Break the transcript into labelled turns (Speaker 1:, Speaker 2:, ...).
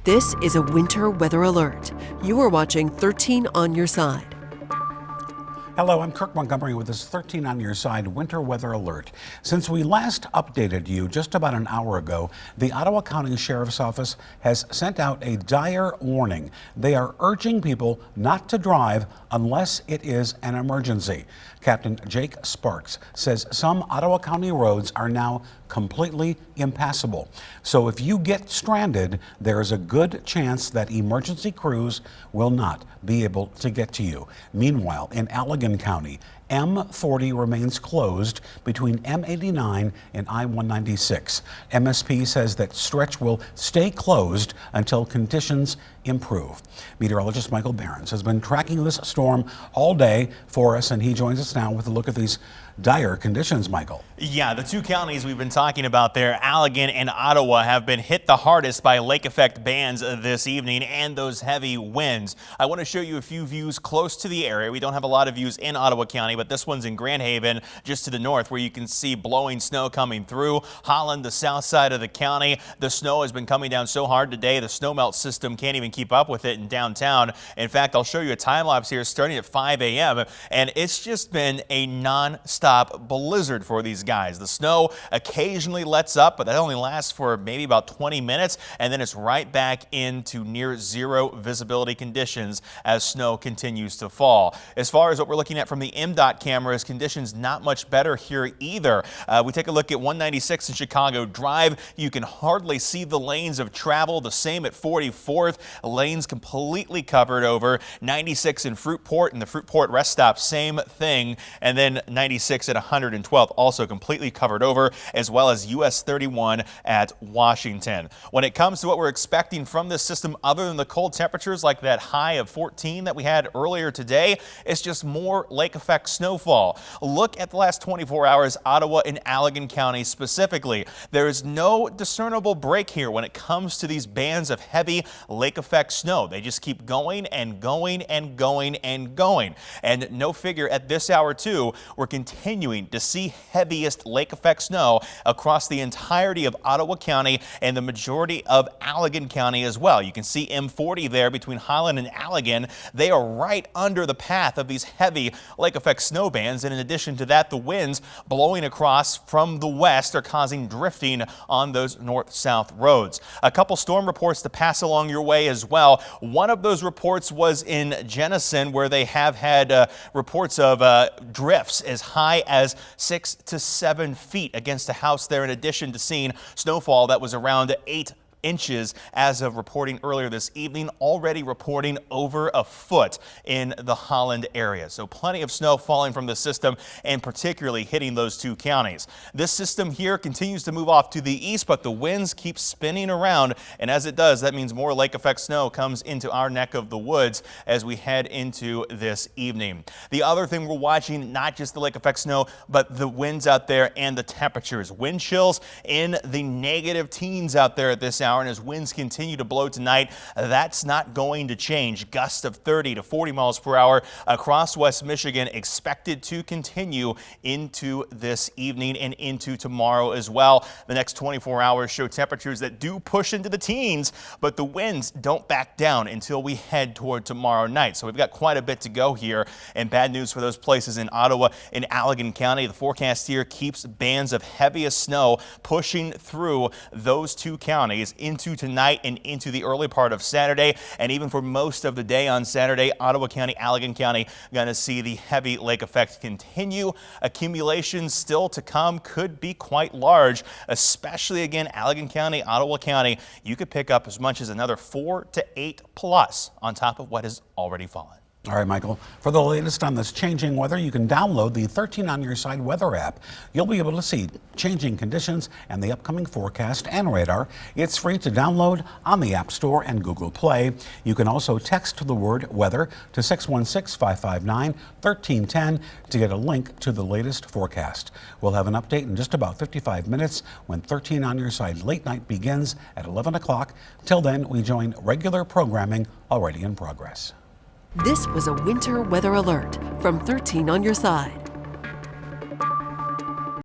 Speaker 1: This is a winter weather alert. You are watching 13 on your side.
Speaker 2: Hello, I'm Kirk Montgomery with this 13 on your side winter weather alert. Since we last updated you just about an hour ago, the Ottawa County Sheriff's Office has sent out a dire warning. They are urging people not to drive unless it is an emergency. Captain Jake Sparks says some Ottawa County roads are now completely impassable. So if you get stranded, there is a good chance that emergency crews will not be able to get to you. Meanwhile, in Allegan County, M40 remains closed between M89 and I-196. MSP says that stretch will stay closed until conditions improve. Meteorologist Michael Behrens has been tracking this storm all day for us, and he joins us now with a look at these dire conditions. Michael.
Speaker 3: Yeah, the two counties we've been talking about there, Allegan and Ottawa, have been hit the hardest by lake effect bands this evening and those heavy winds. I want to show you a few views close to the area. We don't have a lot of views in Ottawa County, but this one's in Grand Haven, just to the north, where you can see blowing snow coming through. Holland, the south side of the county, the snow has been coming down so hard today, the snowmelt system can't even keep up with it in downtown. In fact, I'll show you a time lapse here starting at 5 a.m. and it's just been a non-stop blizzard for these guys. The snow occasionally lets up, but that only lasts for maybe about 20 minutes, and then it's right back into near zero visibility conditions as snow continues to fall. As far as what we're looking at from the MDOT cameras, conditions not much better here either. We take a look at 196 in Chicago Drive. You can hardly see the lanes of travel. The same at 44th. Lanes completely covered over. 96 in Fruitport and the Fruitport rest stop, same thing. And then 96 at 112th, also completely covered over, as well as US 31 at Washington. When it comes to what we're expecting from this system, other than the cold temperatures like that high of 14 that we had earlier today, it's just more lake effect snowfall. Look at the last 24 hours, Ottawa and Allegan County specifically. There is no discernible break here when it comes to these bands of heavy lake effect snow. They just keep going and going and going and going. And no figure at this hour too, we're continuing to see heaviest lake effect snow across the entirety of Ottawa County and the majority of Allegan County as well. You can see M40 there between Holland and Allegan. They are right under the path of these heavy lake effect snow bands, and in addition to that, the winds blowing across from the west are causing drifting on those north-south roads. A couple storm reports to pass along your way as well. One of those reports was in Jenison, where they have had reports of drifts as high as 6 to 7 feet against a house there, in addition to seeing snowfall that was around 8 inches as of reporting earlier this evening, already reporting over a foot in the Holland area. So plenty of snow falling from the system and particularly hitting those two counties. This system here continues to move off to the east, but the winds keep spinning around, and as it does, that means more lake effect snow comes into our neck of the woods as we head into this evening. The other thing we're watching, not just the lake effect snow, but the winds out there and the temperatures. Wind chills in the negative teens out there at this hour. And as winds continue to blow tonight, that's not going to change. Gusts of 30 to 40 miles per hour across West Michigan expected to continue into this evening and into tomorrow as well. The next 24 hours show temperatures that do push into the teens, but the winds don't back down until we head toward tomorrow night. So we've got quite a bit to go here, and bad news for those places in Ottawa and Allegan County. The forecast here keeps bands of heaviest snow pushing through those two counties into tonight and into the early part of Saturday, and even for most of the day on Saturday, Ottawa County, Allegan County going to see the heavy lake effect continue. Accumulations still to come could be quite large, especially again Allegan County, Ottawa County. You could pick up as much as another 4 to 8 plus on top of what has already fallen.
Speaker 2: All right, Michael, for the latest on this changing weather, you can download the 13 on your side weather app. You'll be able to see changing conditions and the upcoming forecast and radar. It's free to download on the App Store and Google Play. You can also text the word weather to 616-559-1310 to get a link to the latest forecast. We'll have an update in just about 55 minutes when 13 on your side late night begins at 11 o'clock. Till then, we join regular programming already in progress.
Speaker 1: This was a winter weather alert from 13 on your side.